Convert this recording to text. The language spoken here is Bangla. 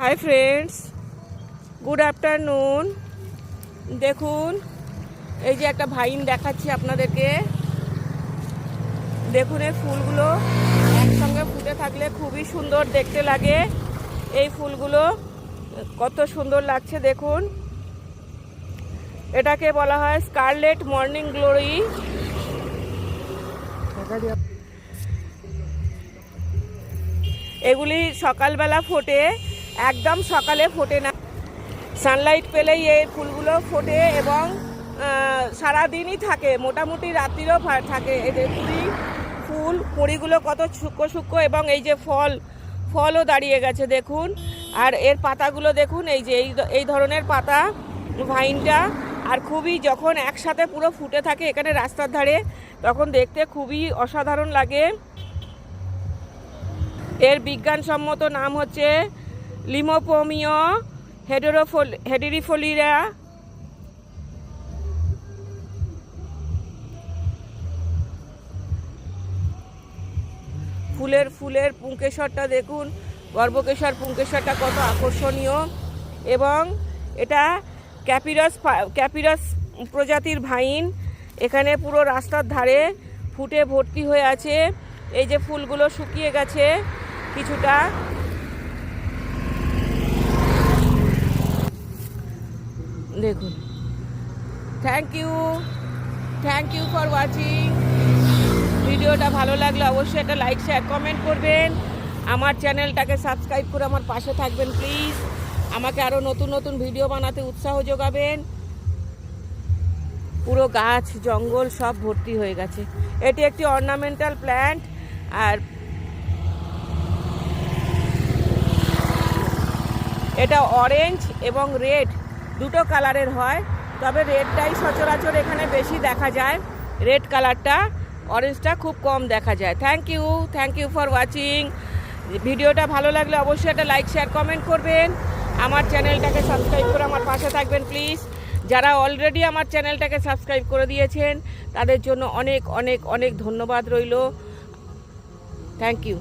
Hi friends, good afternoon. দেখুন, এই যে একটা ভাইন দেখাচ্ছি আপনাদেরকে। দেখুন, এই ফুলগুলো একসঙ্গে ফুটে থাকলে খুবই সুন্দর দেখতে লাগে। এই ফুলগুলো কত সুন্দর লাগছে দেখুন। এটাকে বলা হয় স্কারলেট মর্নিং গ্লোরি। এগুলি সকালবেলা ফোটে, একদম সকালে ফোটে না, সানলাইট পেলেই এই ফুলগুলো ফোটে এবং সারাদিনই থাকে, মোটামুটি রাত্রিরও থাকে। এই যে কুঁড়িগুলো কত সূক্ষ্ম সূক্ষ্ম এবং এই যে ফলও দাঁড়িয়ে গেছে দেখুন। আর এর পাতাগুলো দেখুন, এই যে এই ধরনের পাতা ভাইনটা। আর খুবই যখন একসাথে পুরো ফুটে থাকে এখানে রাস্তার ধারে, তখন দেখতে খুবই অসাধারণ লাগে। এর বিজ্ঞানসম্মত নাম হচ্ছে লিমোপোমিও হেডেরিফোলিয়া। ফুলের পুংকেশরটা দেখুন, গর্ভকেশর পুংকেশরটা কত আকর্ষণীয়। এবং এটা ক্যাপিরাস প্রজাতির ভাইন। এখানে পুরো রাস্তার ধারে ফুটে ভর্তি হয়ে আছে। এই যে ফুলগুলো শুকিয়ে গেছে কিছুটা। দেখুন, থ্যাংক ইউ ফর ওয়াচিং। ভিডিওটা ভালো লাগলে অবশ্যই একটা লাইক, শেয়ার, কমেন্ট করবেন। আমার চ্যানেলটাকে সাবস্ক্রাইব করে আমার পাশে থাকবেন প্লিজ। আমাকে আরও নতুন নতুন ভিডিও বানাতে উৎসাহ যোগাবেন। পুরো গাছ জঙ্গল সব ভর্তি হয়ে গেছে। এটি একটি অর্নামেন্টাল প্ল্যান্ট। আর এটা অরেঞ্জ এবং রেড দুটো কালারের হয়, তবে রেডটাই সচরাচর এখানে বেশি দেখা যায়। রেড কালারটা, অরেঞ্জটা খুব কম দেখা যায়। Thank you for watching. ভিডিওটা ভালো লাগলে অবশ্যই একটা লাইক, শেয়ার, কমেন্ট করবেন। আমার চ্যানেলটাকে সাবস্ক্রাইব করে আমার পাশে থাকবেন প্লিজ। যারা অলরেডি আমার চ্যানেলটাকে সাবস্ক্রাইব করে দিয়েছেন তাদের জন্য অনেক অনেক অনেক ধন্যবাদ রইল। Thank you.